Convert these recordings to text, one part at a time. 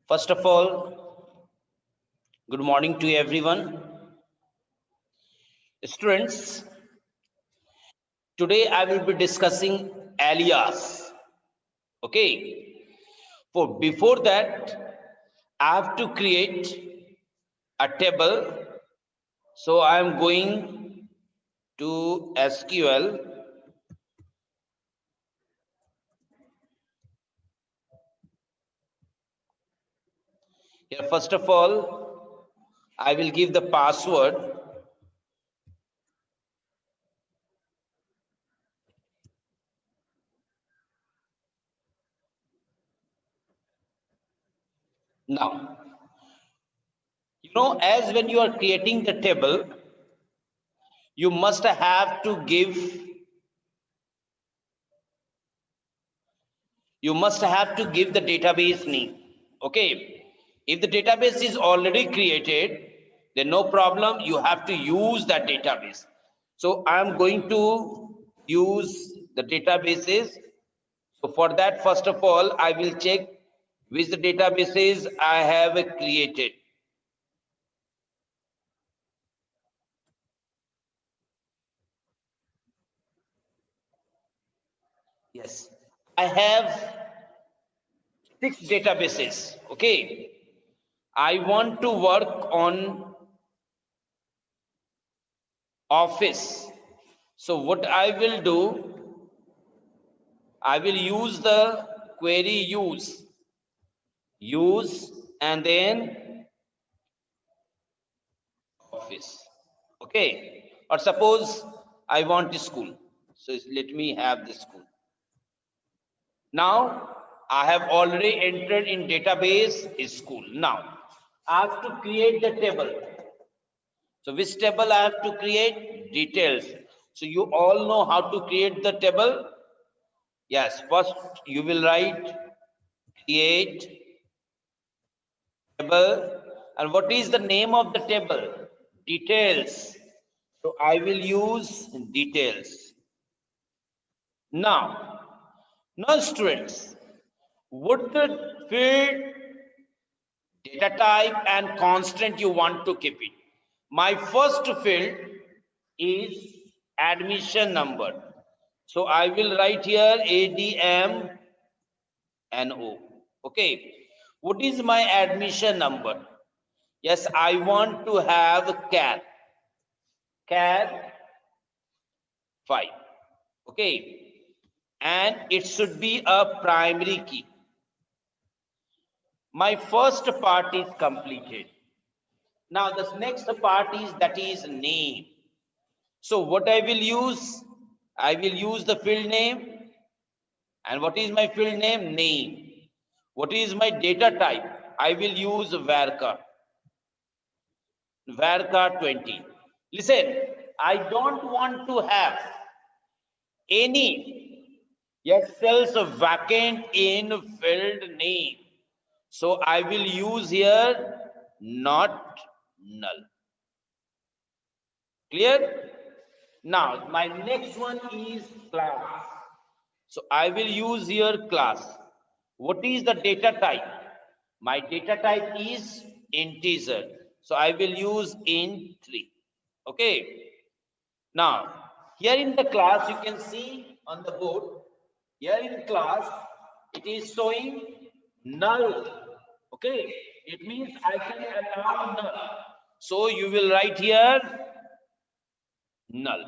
First of all, good morning to everyone. Students, today I will be discussing alias. Okay. Before that, I have to create a table. So I am going to SQL. Here, first of all, I will give the password. Now, as when you are creating the table, you must have to give the database name. Okay, if the database is already created, then no problem, you have to use that database. So I am going to use the databases. So for that, first of all, I will check which the databases I have created. Yes, I have 6 databases. Okay, I want to work on Office. So what I will do, I will use the query use and then Office. Okay, or suppose I want school. So let me have the school. Now I have already entered in database is school. Now I have to create the table. So which table I have to create? Details. So you all know how to create the table. Yes, first you will write create table. And what is the name of the table? Details. So I will use details. Now students, what the field, data type and constant you want to keep it? My first field is admission number. So I will write here ADMNO. Okay. What is my admission number? Yes, I want to have CAD 5. Okay. And it should be a primary key. My first part is completed. Now the next part is that is name. So what I will use? I will use the field name. And what is my field name? Name. What is my data type? I will use varchar 20. Listen, I don't want to have any cells vacant in field name. So I will use here not null. Clear? Now my next one is class. So I will use here class. What is the data type? My data type is integer. So I will use int3. Okay. Now here in the class you can see on the board. Here in class it is showing null. Okay. It means I can allow null. So you will write here null.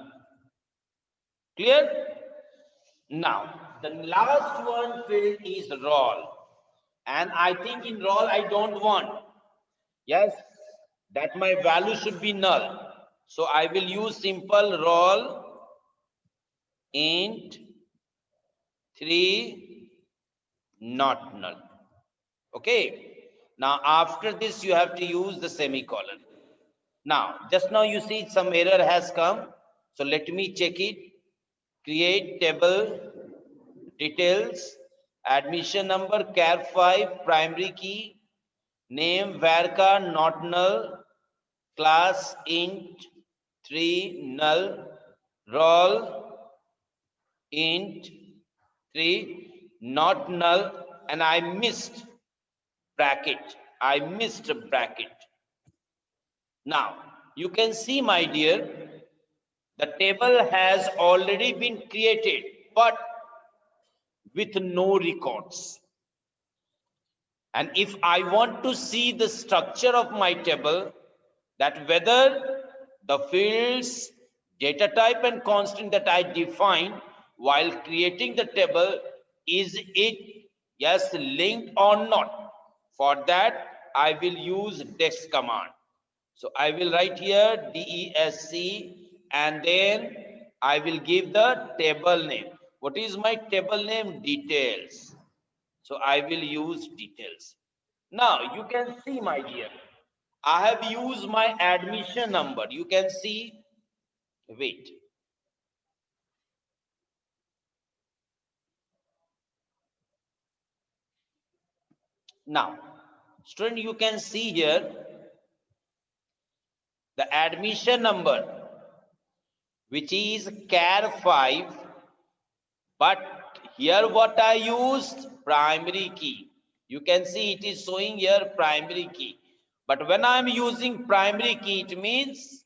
Clear? Now, the last one field is roll. And I think in roll I don't want. Yes, that my value should be null. So I will use simple roll int 3 not null. Okay. Now after this you have to use the semicolon. Now, just now you see some error has come. So let me check it. Create table details, admission number, char 5, primary key, name varchar not null, class int 3 null, roll int 3 not null, and I missed bracket. I missed a bracket. Now, you can see, my dear, the table has already been created, but with no records. And if I want to see the structure of my table, that whether the fields, data type and constant that I define while creating the table, is it, yes, linked or not? For that, I will use desc command. So I will write here DESC and then I will give the table name. What is my table name? Details. So I will use details. Now you can see, my dear, I have used my admission number. You can see, wait. Now, student, you can see here the admission number, which is CAR 5, but here what I used, primary key. You can see it is showing here primary key. But when I am using primary key, it means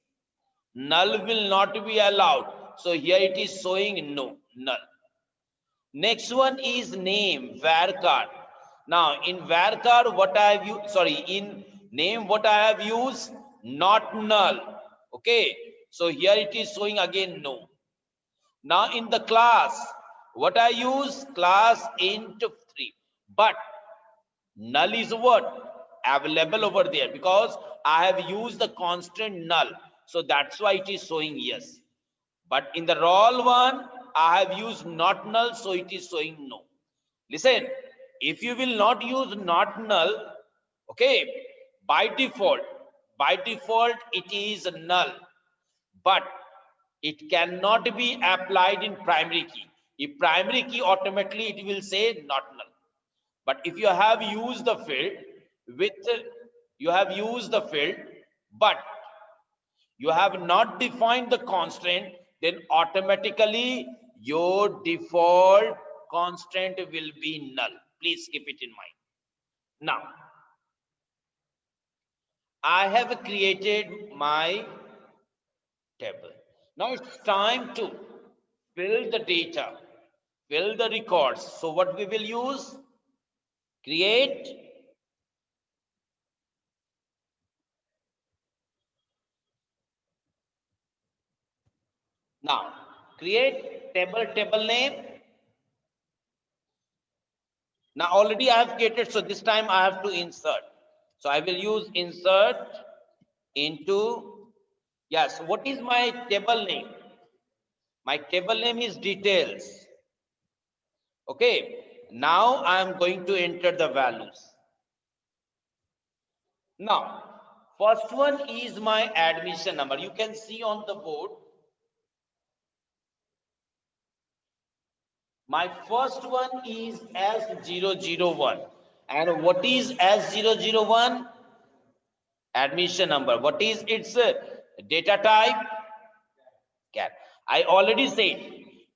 null will not be allowed. So here it is showing no, null. Next one is name, varchar. Now in varchar, what I have used, sorry, in name, what I have used, not null. Okay, so here it is showing again no. Now in the class, what I use, class int 3, but null is what? Available over there, because I have used the constant null. So that's why it is showing yes. But in the roll one, I have used not null, so it is showing no. Listen, if you will not use not null, okay, by default it is null, but it cannot be applied in primary key. If primary key, automatically it will say not null. But if you have used the field with, you have used the field, but you have not defined the constraint, then automatically your default constant will be null. Please keep it in mind. Now, I have created my table. Now it's time to fill the data, fill the records. So what we will use? Create now. Create table name. Now already I have created, so this time I have to insert. So I will use insert into, yes, what is my table name? My table name is details. Okay, now I am going to enter the values. Now, first one is my admission number. You can see on the board. My first one is S001. And what is S001? Admission number. What is its data type? Char. I already said,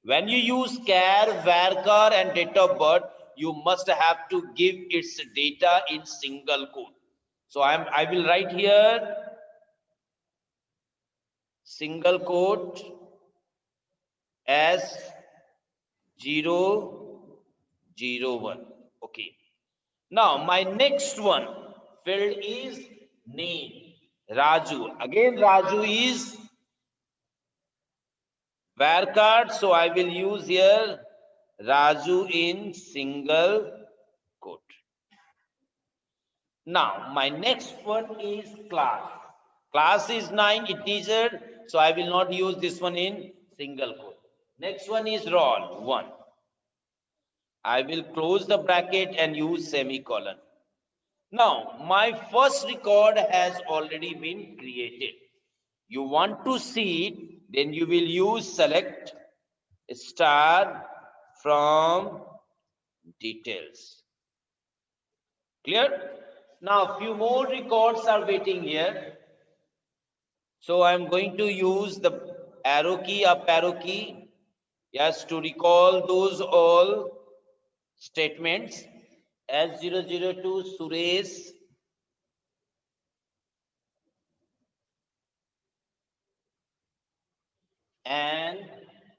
when you use char, varchar and date of birth, you must have to give its data in single quote. So I will write here single quote as 001. Okay. Now my next one field is name. Raju. Again, Raju is varchar, so I will use here Raju in single quote. Now my next one is class. Class is 9 integer, so I will not use this one in single quote. Next one is roll 1. I will close the bracket and use semicolon. Now my first record has already been created. You want to see it, then you will use select star from details. Clear? Now few more records are waiting here. So I'm going to use the arrow key, up arrow key, yes, to recall those all statements. S002 Suresh, and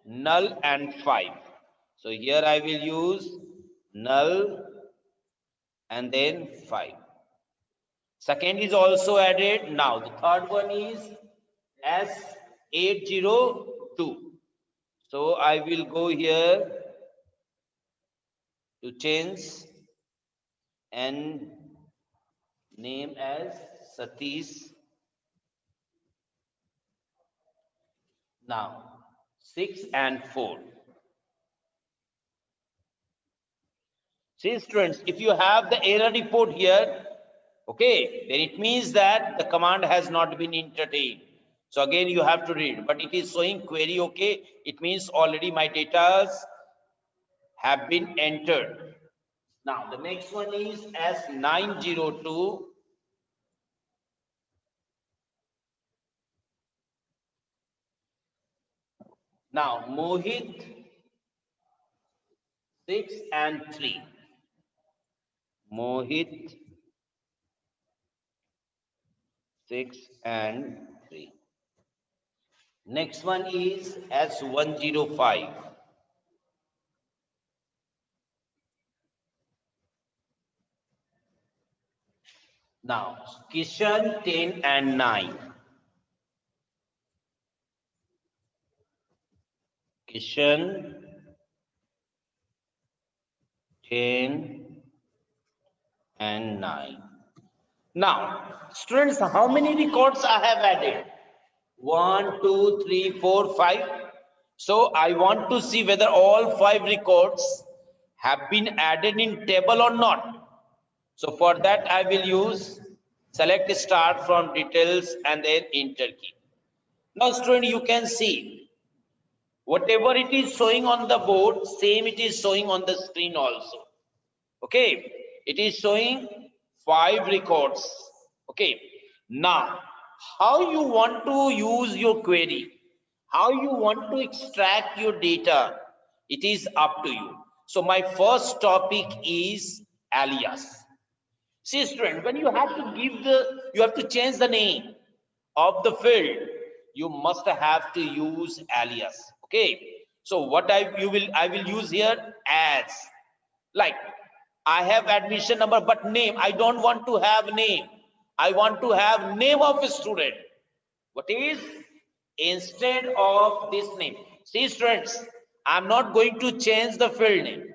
null and 5. So here I will use null and then 5. Second is also added. Now the third one is S802. So I will go here to change and name as Satish. Now 6 and 4. See students, if you have the error report here, okay, then it means that the command has not been entertained. So again you have to read, but it is showing query okay. It means already my data have been entered. Now the next one is S902. Now Mohit 6 and 3. Mohit 6 and 3. Next one is S105. Now Kishan 10 and 9. Kishan 10 and 9. Now, students, how many records I have added? 1, 2, 3, 4, 5. So I want to see whether all 5 records have been added in table or not. So for that I will use select start from details and then enter key. Now student, you can see whatever it is showing on the board, same it is showing on the screen also. Okay, it is showing 5 records. Okay, now how you want to use your query, how you want to extract your data, it is up to you. So my first topic is alias. See student, when you have to you have to change the name of the field, you must have to use alias. Okay, so what I will use here as, like, I have admission number, but name, I don't want to have name. I want to have name of a student. What is? Instead of this name. See students, I'm not going to change the field name.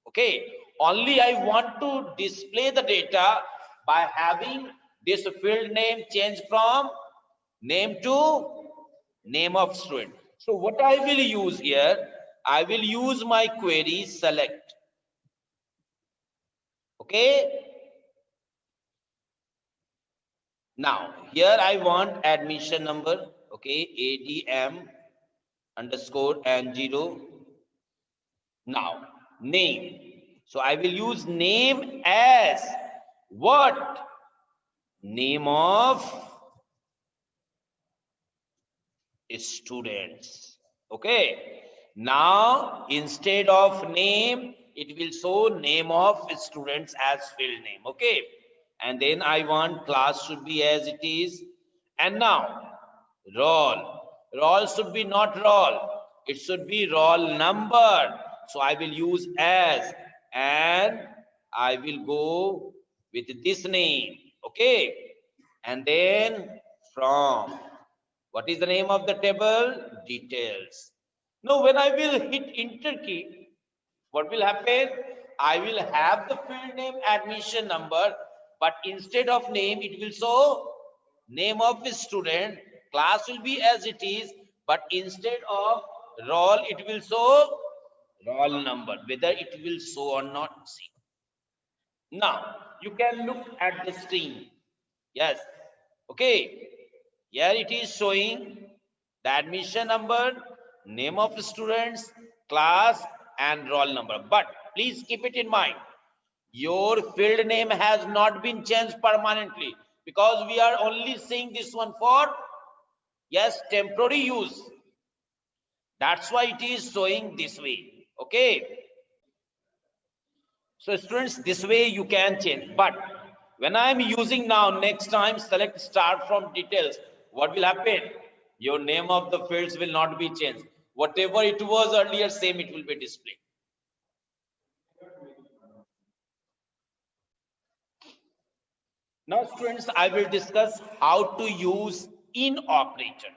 Okay. Only I want to display the data by having this field name change from name to name of student. So what I will use here, I will use my query select. Okay. Now here I want admission number. Okay, ADM underscore and 0. Now name. So I will use name as what? Name of students. Okay. Now instead of name, it will show name of students as field name. Okay. And then I want class should be as it is. And now roll. Roll should be not roll. It should be roll number. So I will use as, and I will go with this name. Okay. And then from. What is the name of the table? Details. Now, when I will hit enter key, what will happen? I will have the field name admission number, but instead of name, it will show name of the student. Class will be as it is, but instead of roll, it will show roll number. Whether it will show or not, see. Now, you can look at the screen. Yes. Okay. Here it is showing the admission number, name of the students, class, and roll number. But please keep it in mind, your field name has not been changed permanently, because we are only seeing this one for, yes, temporary use. That's why it is showing this way. Okay. So students, this way you can change. But when I am using now, next time select start from details, what will happen? Your name of the fields will not be changed. Whatever it was earlier, same it will be displayed. Now students, I will discuss how to use in operator.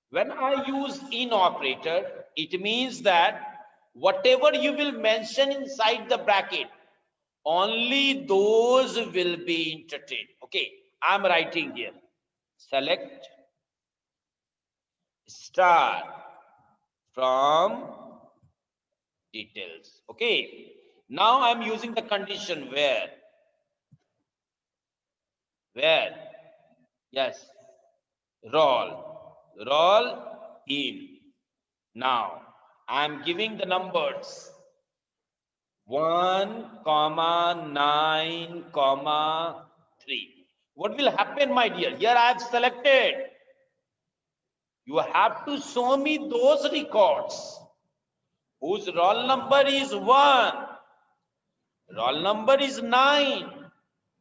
When I use in operator, it means that whatever you will mention inside the bracket, only those will be entertained. Okay, I'm writing here. Select star from details. Okay, now I'm using the condition where yes, roll in. Now I'm giving the numbers 1, 9, 3. What will happen, my dear? Here I have selected. You have to show me those records whose roll number is 1, roll number is 9,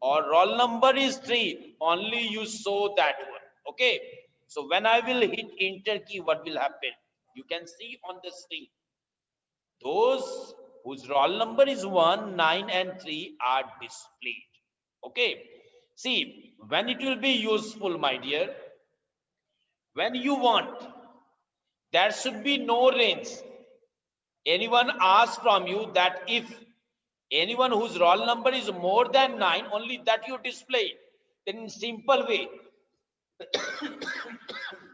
or roll number is 3. Only you show that one. Okay. So when I will hit enter key, what will happen? You can see on the screen. Those whose roll number is 1, 9, and 3 are displayed. Okay. See, when it will be useful, my dear, when you want, there should be no range. Anyone asks from you that if anyone whose roll number is more than 9, only that you display. Then in simple way,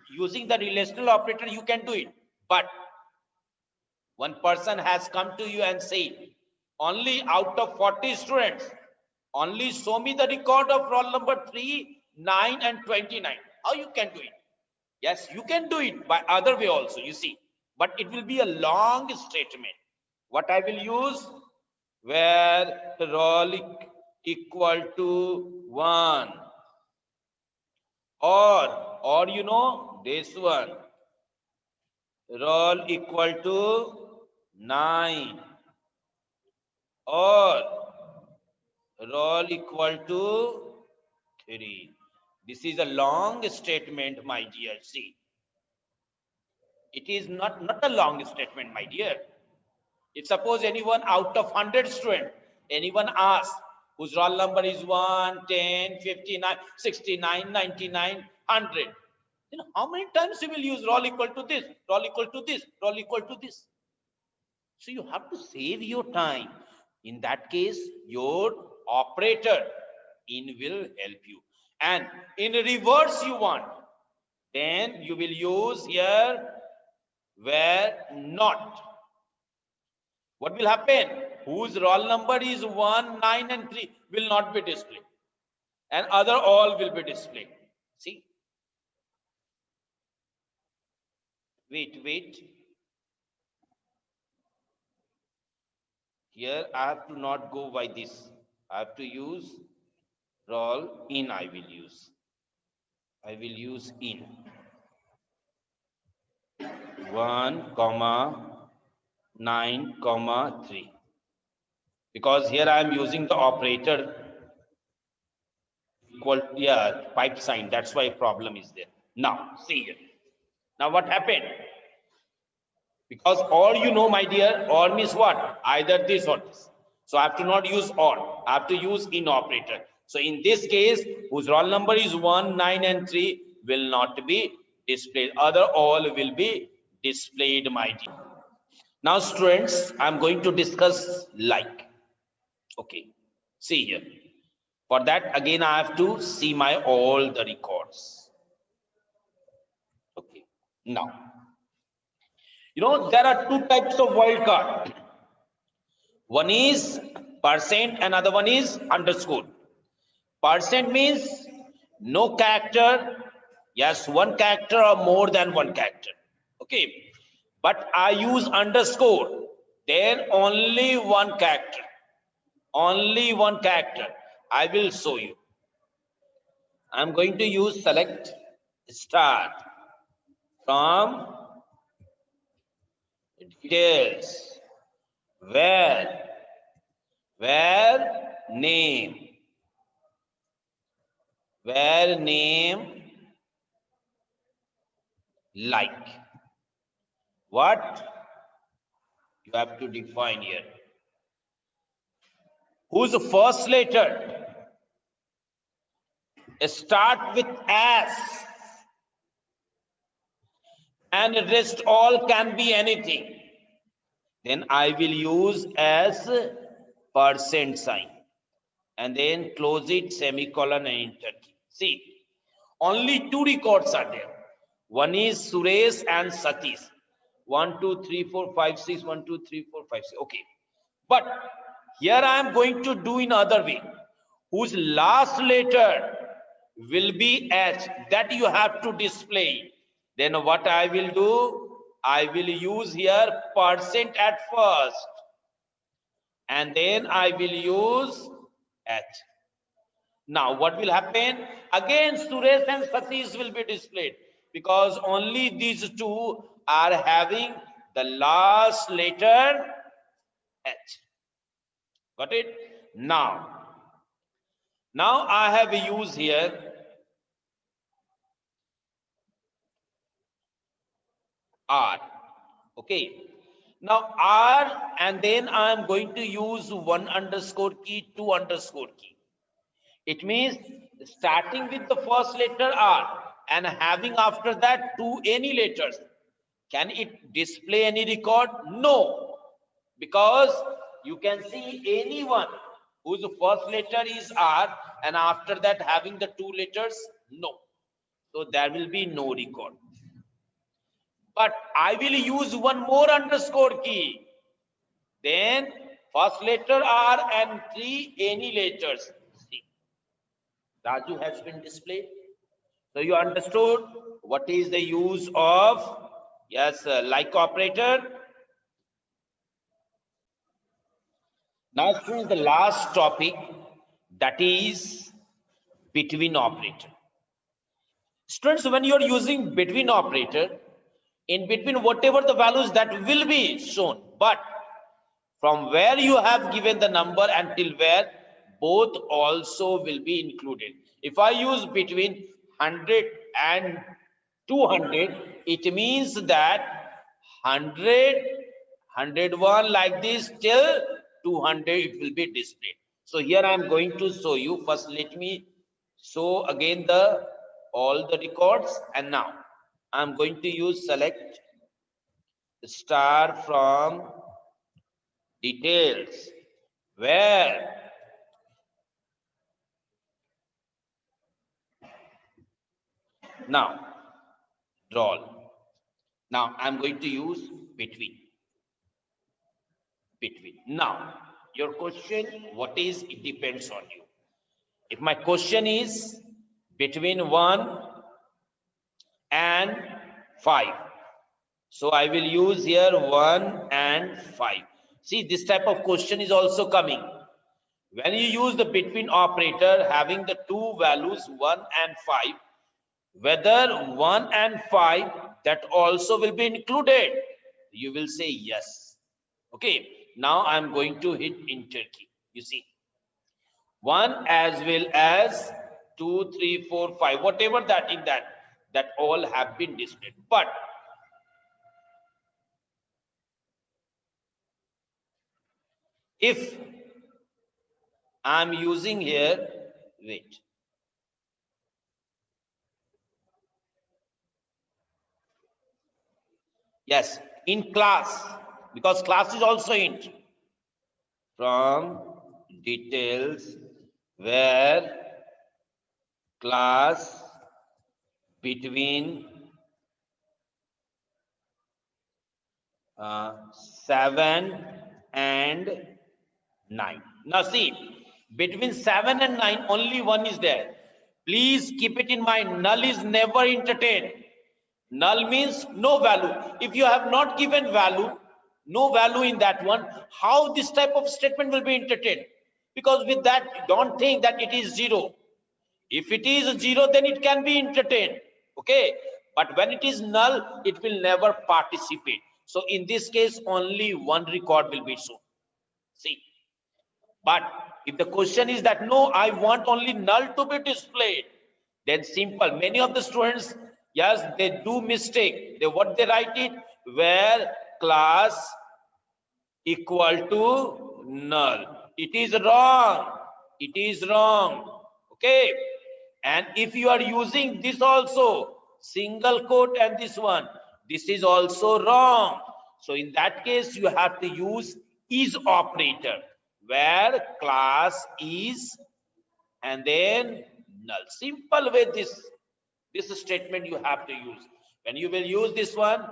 using the relational operator, you can do it. But one person has come to you and say, only out of 40 students, only show me the record of roll number 3, 9, and 29. How you can do it? Yes, you can do it by other way also, you see. But it will be a long statement. What I will use? Where roll equal to 1. Or you know, this one. Roll equal to 9. Or roll equal to 3. This is a long statement, my dear. See, it is not a long statement, my dear. If suppose anyone out of 100 students, anyone asks whose roll number is 1, 10, 59, 69, 99, 100, then how many times you will use roll equal to this, roll equal to this, roll equal to this? So you have to save your time. In that case, your operator in will help you. And in reverse you want, then you will use here where not. What will happen? Whose roll number is 1, 9, and 3 will not be displayed. And other all will be displayed. See? Wait. Here I have to not go by this. I have to use roll in. I will use in 1, 9, 3. Because here I am using the operator equal, yeah, pipe sign. That's why problem is there. Now, see here. Now what happened? Because or you know, my dear, or means what? Either this or this. So I have to not use or. I have to use in operator. So in this case, whose roll number is 1, 9, and 3 will not be displayed. Other all will be displayed, my dear. Now, students, I'm going to discuss like. Okay. See here. For that, again, I have to see my all the records. Okay. Now, you know, there are two types of wildcard. One is percent, another one is underscore. Percent means no character. Yes, one character or more than one character. Okay. But I use underscore. Then only one character. Only one character. I will show you. I'm going to use select start from details where where name like. What you have to define here? Whose first letter start with S and rest all can be anything. Then I will use as percent sign and then close it, semicolon and enter key. See, only two records are there. One is Suresh and Satish. 1, 2, 3, 4, 5, 6. 1, 2, 3, 4, 5, 6. Okay. But here I am going to do in other way. Whose last letter will be H, that you have to display. Then what I will do? I will use here percent at first. And then I will use H. Now what will happen? Again Suresh and Satish will be displayed because only these two are having the last letter H. Got it? Now I have used here R. Okay. Now R, and then I am going to use 1 underscore key, 2 underscore key. It means starting with the first letter R and having after that two any letters. Can it display any record? No, because you can see anyone whose first letter is R and after that having the two letters, no. So there will be no record. But I will use one more underscore key. Then first letter R and 3 any letters. See, Raju has been displayed. So you understood what is the use of, yes, like operator. Now students, the last topic, that is between operator. Students, when you are using between operator, in between whatever the values that will be shown, but from where you have given the number until where, both also will be included. If I use between 100 and 200, it means that 100, 101 like this till 200 it will be displayed. So here I am going to show you. First let me show again the all the records, and now I am going to use select star from details, where now draw. Now I'm going to use between. Now your question, what is, it depends on you. If my question is between 1 and 5, so I will use here 1 and 5. See, this type of question is also coming. When you use the between operator having the two values 1 and 5, whether 1 and 5 that also will be included, you will say yes. Okay, now I'm going to hit enter key. You see, 1 as well as 2, 3, 4, 5, whatever that in that all have been displayed. But if I'm using here, wait, yes, in class, because class is also int, from details, where class between 7 and 9. Now see, between 7 and 9 only one is there. Please keep it in mind, null is never entertained. Null means no value. If you have not given value, no value in that one, how this type of statement will be entertained? Because with that, don't think that it is 0. If it is 0, then it can be entertained. Okay. But when it is null, it will never participate. So in this case, only one record will be shown. See. But if the question is that no, I want only null to be displayed, then simple. Many of the students, yes, they do mistake. They what they write it, where class equal to null. It is wrong. It is wrong. Okay. And if you are using this also, single quote and this one, this is also wrong. So in that case, you have to use is operator, where class is and then null. Simple way this statement you have to use. When you will use this one,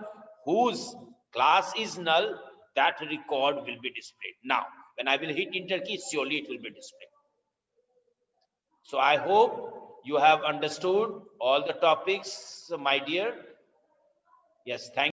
whose class is null, that record will be displayed. Now, when I will hit enter key, surely it will be displayed. So I hope you have understood all the topics, my dear. Yes, thank you.